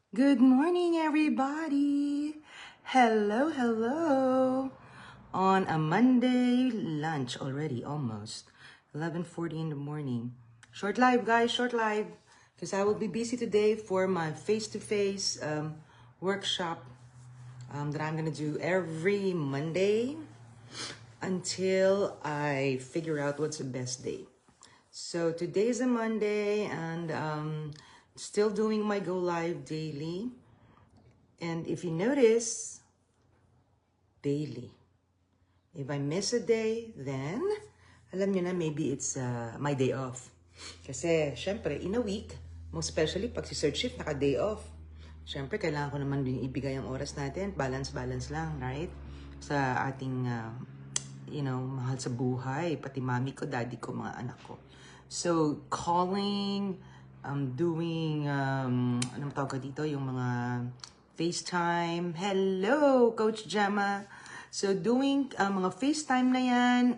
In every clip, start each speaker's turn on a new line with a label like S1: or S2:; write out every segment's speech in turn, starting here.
S1: Good morning, everybody. Hello, hello. On a Monday lunch already, almost 11:40 in the morning. Short live, guys, short live, because I will be busy today for my face-to-face workshop that I'm gonna do every Monday until I figure out what's the best day. So today is a Monday, and still doing my go live daily. And if you notice, daily. If I miss a day, then alam nyo na, maybe it's my day off. Kasi, syempre, in a week, most especially pag si third shift, naka-day off. Syempre, kailangan ko naman din ibigay ang oras natin. Balance lang, right? Sa ating, mahal sa buhay. Pati mami ko, daddy ko, mga anak ko. So, calling, doing, anong tawag dito? Yung mga FaceTime. Hello, Coach Gemma. So, doing mga FaceTime na yan,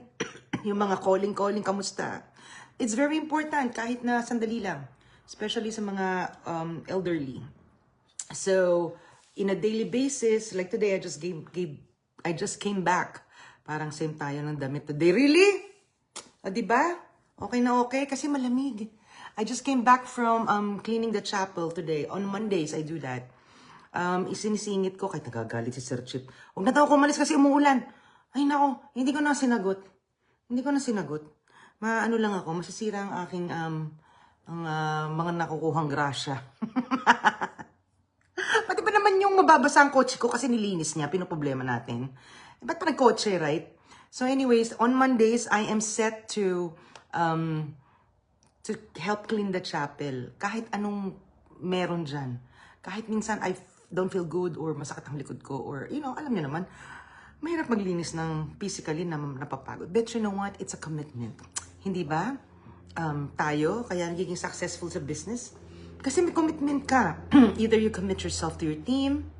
S1: yung mga calling, kamusta? It's very important kahit na sandali lang. Especially sa mga elderly. So, in a daily basis, like today, I just came back. Parang same tayo ng damit today. Really? Diba? Okay na okay? Kasi malamig. I just came back from cleaning the chapel today. On Mondays, I do that. Isinisingit ko, kahit nagagalit si Sir Chip. Huwag na daw ako umalis kasi umuulan. Ay nako, hindi ko na sinagot. Maano lang ako, masisira ang aking mga nakukuhang grasya. Pati ba naman yung mababasa ang kotse ko kasi nilinis niya, pinoproblema natin. Ba't pa nag-kotse, right? So anyways, on Mondays, I am set to help clean the chapel. Kahit anong meron dyan. Kahit minsan I don't feel good or masakit ang likod ko or, alam niyo naman, mahirap maglinis ng physically na napapagod. But you know what? It's a commitment. Hindi ba? Tayo, kaya nagiging successful sa business. Kasi may commitment ka. Either you commit yourself to your team,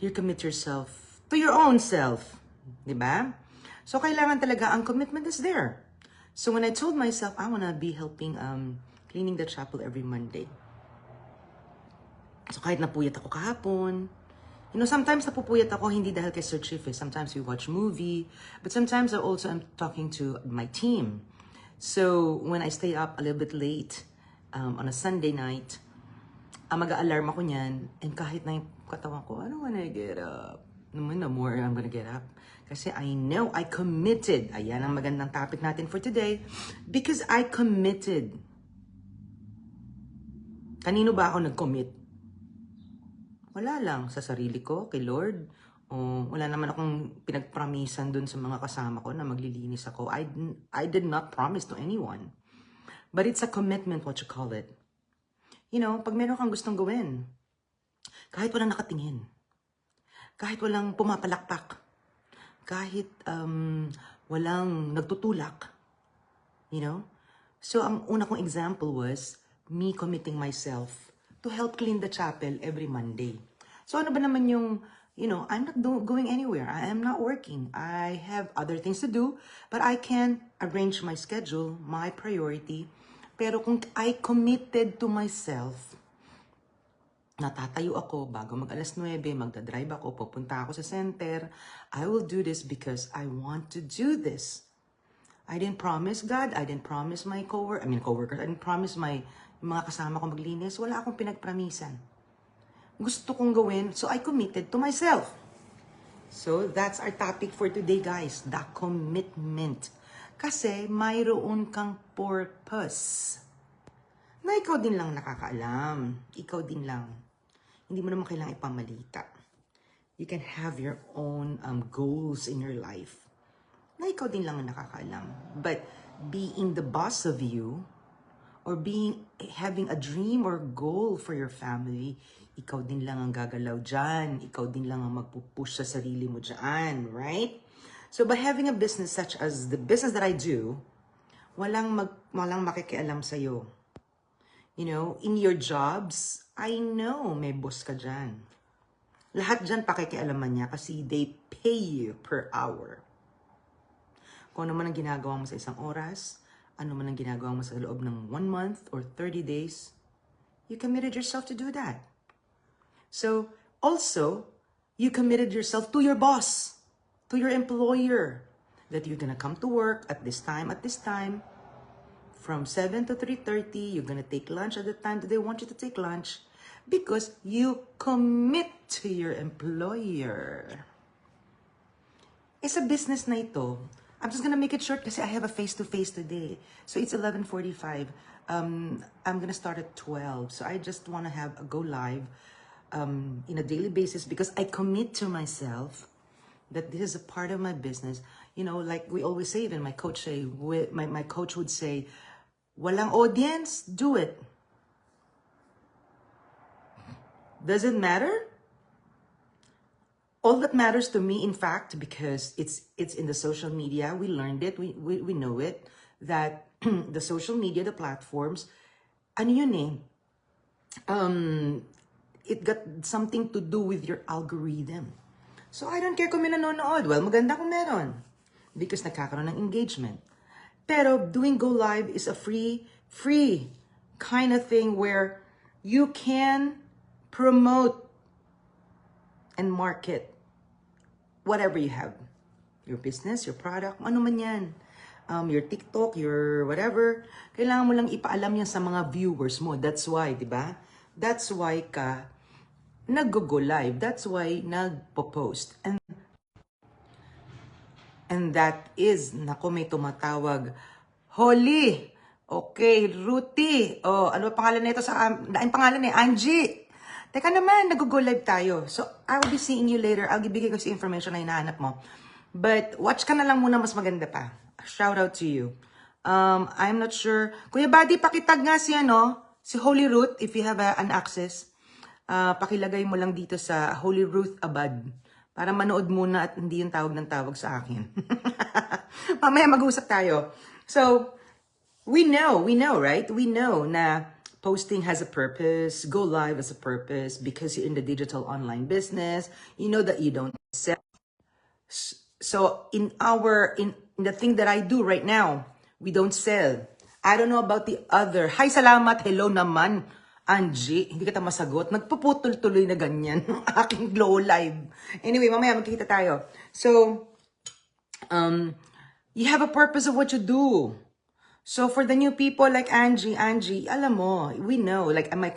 S1: you commit yourself to your own self. Di ba? So, kailangan talaga, ang commitment is there. So, when I told myself, I wanna be helping cleaning the chapel every Monday. So, kahit napuyat ako kahapon, sometimes napupuyat ako hindi dahil kay Sir Chief. Sometimes we watch movie, but sometimes I also am talking to my team. So, when I stay up a little bit late on a Sunday night, mag-a-alarm ako niyan, and kahit na yung katawan ko, I don't wanna get up. The more I'm gonna get up. Kasi I know I committed. Ayan ang magandang topic natin for today. Because I committed. Kanino ba ako nag-commit? Wala lang, sa sarili ko, kay Lord. Wala naman akong pinagpromisan dun sa mga kasama ko na maglilinis ako. I did not promise to anyone. But it's a commitment, what you call it. Pag meron kang gustong gawin, kahit walang nakatingin, kahit walang pumapalakpak, kahit walang nagtutulak, So, ang una kong example was me committing myself to help clean the chapel every Monday. So, ano ba naman yung, I'm not going anywhere. I am not working. I have other things to do, but I can arrange my schedule, my priority. Pero kung I committed to myself, natatayo ako bago mag-alas 9, magdadrive ako, pupunta ako sa center. I will do this because I want to do this. I didn't promise God, I didn't promise my coworkers, I didn't promise mga kasama ko maglinis. Wala akong pinagpramisan. Gusto kong gawin, so I committed to myself. So that's our topic for today, guys. The commitment. Kasi mayroon kang purpose. Na ikaw din lang nakakaalam. Ikaw din lang. Hindi mo naman kailangang ipamalita. You can have your own goals in your life. Na ikaw din lang ang nakakaalam. But being the boss of you, or having a dream or goal for your family, ikaw din lang ang gagalaw dyan. Ikaw din lang ang magpupush sa sarili mo dyan, right? So by having a business such as the business that I do, walang makikialam sa'yo. In your jobs, I know may boss ka dyan. Lahat dyan pakikialaman niya kasi they pay you per hour. Kung ano man ang ginagawa mo sa isang oras, ano man ang ginagawa mo sa loob ng 1 month or 30 days, you committed yourself to do that. So also, you committed yourself to your boss, to your employer, that you're gonna come to work at this time, from 7 to 3:30, you're gonna take lunch at the time that they want you to take lunch because you commit to your employer. It's a business na ito. I'm just gonna make it short kasi I have a face-to-face today. So it's 11:45. I'm gonna start at 12. So I just wanna have a go live in a daily basis because I commit to myself that this is a part of my business. You know, like we always say, even my coach would say, walang audience, do it. Does it matter? All that matters to me, in fact, because it's in the social media, we learned it, we know it, that the social media, the platforms, ano yun eh, it got something to do with your algorithm. So I don't care kung may nanonood. Well, maganda kung meron. Because nagkakaroon ng engagement. Pero doing go live is a free kind of thing where you can promote and market whatever you have. Your business, your product, ano man yan. Your TikTok, your whatever. Kailangan mo lang ipaalam yan sa mga viewers mo. That's why, di ba? That's why ka nag-go live. That's why nagpo-post. And that is, nako, may tumatawag. Holly! Okay, Ruthie. Oh, ano pangalan nito sa ang pangalan ni Angie. Teka naman, nag-go live tayo. So, I will be seeing you later. I'll bigay ko si information na hinahanap mo. But, watch ka na lang muna, mas maganda pa. Shout out to you. I'm not sure. Kuya Buddy, pakitag nga si Holy Ruth, if you have an access. Pakilagay mo lang dito sa Holy Ruth Abad. Para manood muna at hindi yung tawag ng tawag sa akin. Mamaya mag-usap tayo. So, we know, right? We know na posting has a purpose, go live has a purpose because you're in the digital online business. You know that you don't sell. So, in the thing that I do right now, we don't sell. I don't know about the other. Hi, salamat, hello naman. Angie, hindi kita masagot. Nagpuputol tuloy na ganyan ang aking glow live. Anyway, mamaya magkita tayo. So, you have a purpose of what you do. So, for the new people like Angie, alam mo, we know, like my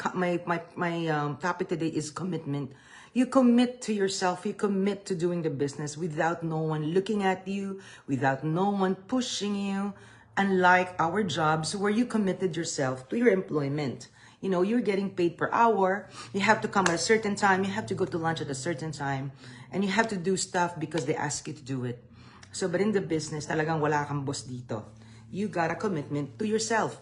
S1: topic today is commitment. You commit to yourself, you commit to doing the business without no one looking at you, without no one pushing you, unlike our jobs where you committed yourself to your employment. You know, you're getting paid per hour. You have to come at a certain time. You have to go to lunch at a certain time. And you have to do stuff because they ask you to do it. So, but in the business, talagang wala kang boss dito. You got a commitment to yourself.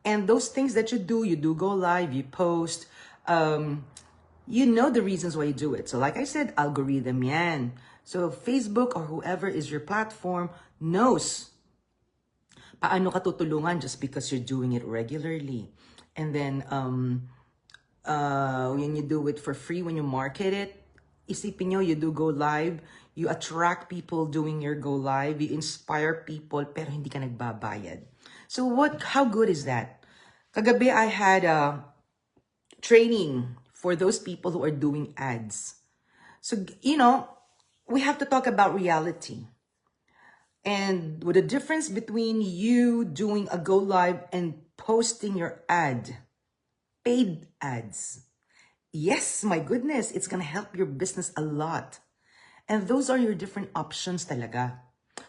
S1: And those things that you do go live, you post. You know the reasons why you do it. So like I said, algorithm yan. So Facebook or whoever is your platform knows paano ka tutulungan just because you're doing it regularly. And then, when you do it for free, when you market it, isipin nyo, you do go live, you attract people doing your go live, you inspire people, pero hindi ka nagbabayad. So how good is that? Kagabi, I had a training for those people who are doing ads. So, you know, we have to talk about reality. And with the difference between you doing a go live and posting your ad, paid ads. Yes, my goodness, it's gonna help your business a lot. And those are your different options talaga.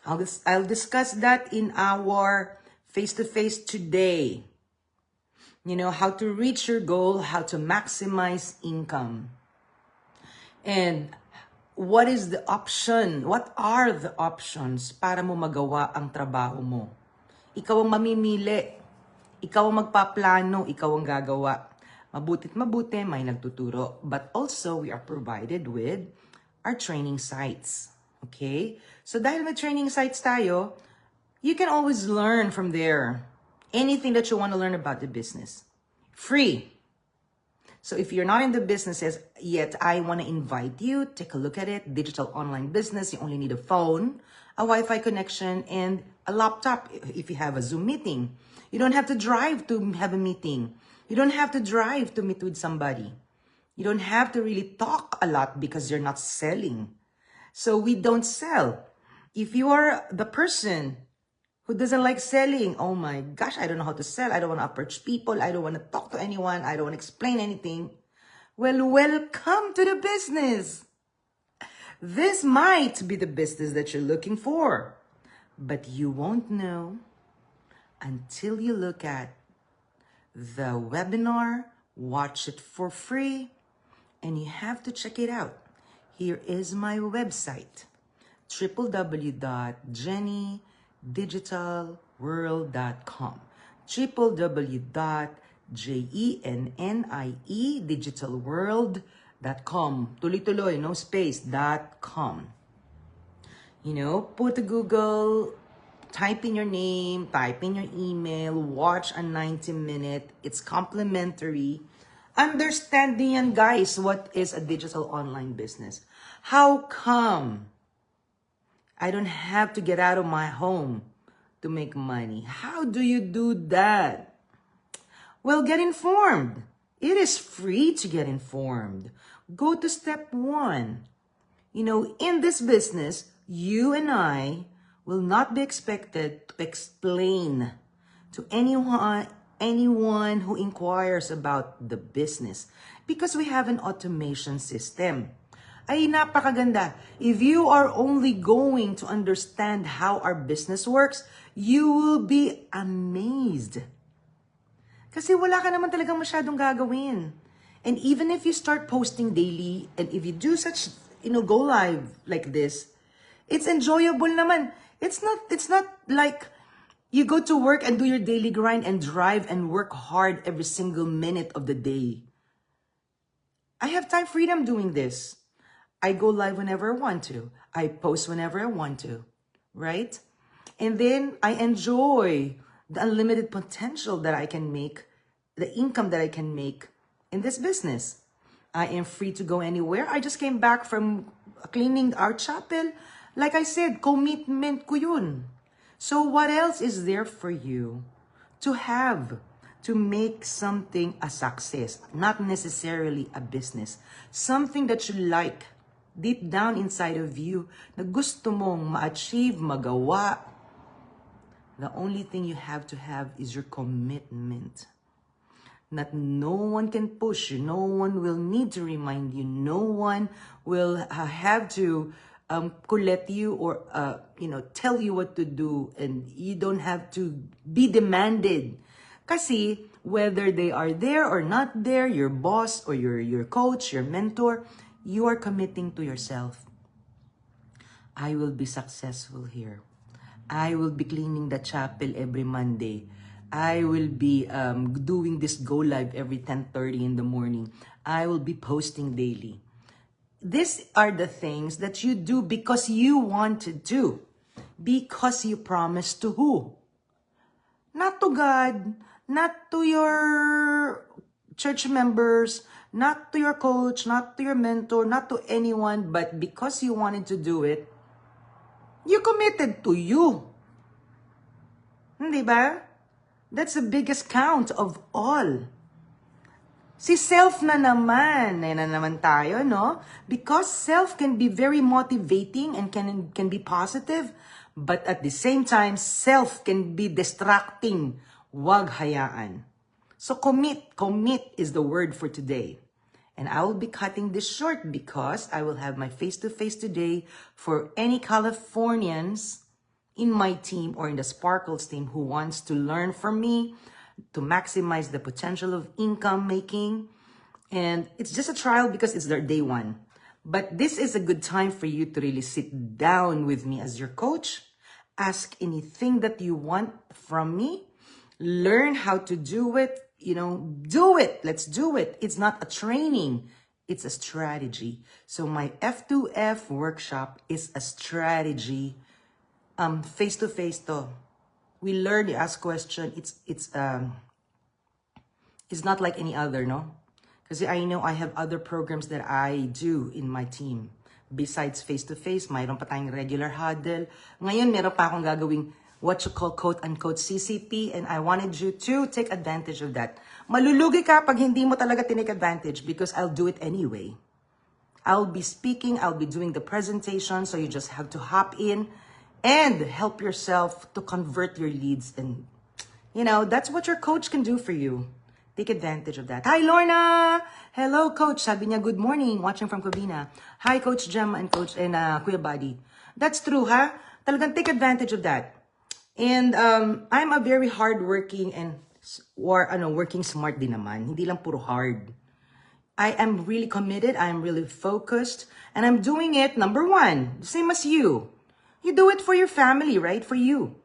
S1: I'll discuss that in our face-to-face today. You know, how to reach your goal, how to maximize income. And what is the option? What are the options para mo magawa ang trabaho mo? Ikaw ang mamimili. Ikaw ang magpaplano. Ikaw ang gagawa. Mabutit mabuti, may nagtuturo. But also, we are provided with our training sites. Okay? So, dahil may training sites tayo, you can always learn from there. Anything that you want to learn about the business. Free. So if you're not in the businesses yet, I want to invite you, take a look at it. Digital online business, you only need a phone, a Wi-Fi connection, and a laptop if you have a Zoom meeting. You don't have to drive to have a meeting. You don't have to drive to meet with somebody. You don't have to really talk a lot because you're not selling. So we don't sell. If you are the person who doesn't like selling, oh my gosh, I don't know how to sell. I don't want to approach people. I don't want to talk to anyone. I don't want to explain anything. Well, welcome to the business. This might be the business that you're looking for, but you won't know until you look at the webinar, watch it for free, and you have to check it out. Here is my website, www.jenniedigitalworld.com, www.jenniedigitalworld.com. Tuloy-tuloy, no space, .com. You know, put to Google, type in your name, type in your email, watch a 90-minute. It's complimentary. Understanding yan, guys, what is a digital online business. How come I don't have to get out of my home to make money? How do you do that? Well, get informed. It is free to get informed. Go to step 1. You know, in this business, you and I will not be expected to explain to anyone who inquires about the business because we have an automation system. Ay, napakaganda. If you are only going to understand how our business works, you will be amazed. Kasi wala ka naman talagang masyadong gagawin. And even if you start posting daily, and if you do such, go live like this, it's enjoyable naman. It's not like you go to work and do your daily grind and drive and work hard every single minute of the day. I have time freedom doing this. I go live whenever I want to. I post whenever I want to, right? And then I enjoy the unlimited potential that I can make, the income that I can make in this business. I am free to go anywhere. I just came back from cleaning our chapel. Like I said, commitment ko yun. So what else is there for you to have to make something a success? Not necessarily a business. Something that you like deep down inside of you na gusto mong ma-achieve, magawa. The only thing you have to have is your commitment. That no one can push you. No one will need to remind you. No one will have to collect you or tell you what to do, and you don't have to be demanded. Kasi whether they are there or not there, your boss or your coach, your mentor, you are committing to yourself. I will be successful here. I will be cleaning the chapel every Monday. I will be doing this go live every 10:30 in the morning. I will be posting daily. These are the things that you do because you want to do. Because you promise to who? Not to God, not to your church members, not to your coach, not to your mentor, not to anyone, but because you wanted to do it, you committed to you. Hindi ba? That's the biggest count of all. Si self na naman, tayo, no? Because self can be very motivating and can be positive, but at the same time, self can be distracting. Wag hayaan. So commit is the word for today. And I will be cutting this short because I will have my face-to-face today for any Californians in my team or in the Sparkles team who wants to learn from me, to maximize the potential of income making. And it's just a trial because it's their day 1. But this is a good time for you to really sit down with me as your coach, ask anything that you want from me, learn how to do it, do it. Let's do it. It's not a training. It's a strategy. So my F2F workshop is a strategy, face-to-face to. We learn, you ask question. It's not like any other, no? Because I know I have other programs that I do in my team. Besides face-to-face, mayroon pa tayong regular huddle. Ngayon, meron pa akong gagawing what you call quote-unquote CCP, and I wanted you to take advantage of that. Malulugi ka pag hindi mo talaga tinake advantage because I'll do it anyway. I'll be speaking, I'll be doing the presentation, so you just have to hop in and help yourself to convert your leads. And, you know, that's what your coach can do for you. Take advantage of that. Hi, Lorna! Hello, Coach. Sabi niya, good morning, watching from Covina. Hi, Coach Jem and Kuya Buddy. That's true, ha? Talagang take advantage of that. And I'm a very hardworking and working smart din naman. Hindi lang puro hard. I am really committed. I am really focused. And I'm doing it, number one, the same as you. You do it for your family, right? For you.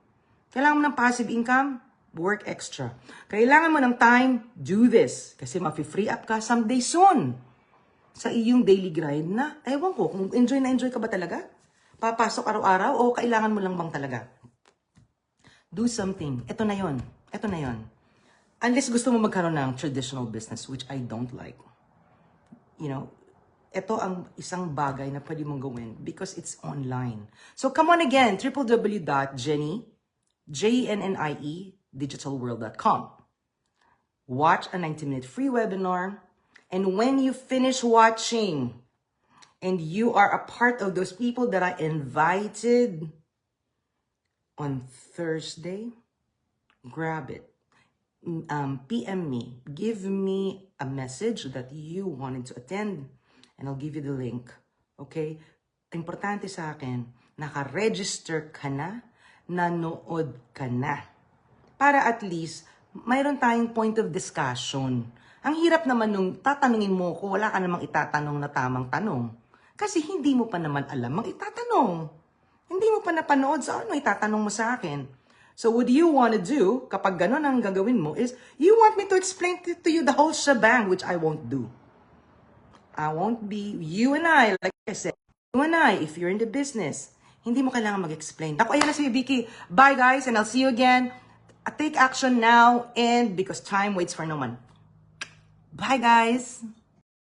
S1: Kailangan mo ng passive income? Work extra. Kailangan mo ng time? Do this. Kasi mafi-free up ka someday soon. Sa iyong daily grind na, ewan ko, kung enjoy na enjoy ka ba talaga? Papasok araw-araw o kailangan mo lang bang talaga? Do something. Ito na yon. Ito na yon. Unless gusto mo magkaroon ng traditional business, which I don't like. You know, ito ang isang bagay na pwede mong gawin because it's online. So come on again, www.jennie digitalworld.com. Watch a 90-minute free webinar. And when you finish watching and you are a part of those people that I invited on Thursday, grab it. PM me. Give me a message that you wanted to attend and I'll give you the link. Okay? Importante sa akin, naka-register ka na, nanood ka na. Para at least, mayroon tayong point of discussion. Ang hirap naman nung tatanungin mo ko, wala ka namang itatanong na tamang tanong. Kasi hindi mo pa naman alam ang itatanong. Hindi mo pa napanood sa ano itatanong mo sa akin. So what you want to do, kapag ganon ang gagawin mo, is you want me to explain to you the whole shebang, which I won't do. I won't be, you and I, like I said, you and I, if you're in the business, hindi mo kailangan mag-explain. Ako, ayan na si Vicky. Bye guys, and I'll see you again. Take action now, and because time waits for no one. Bye guys!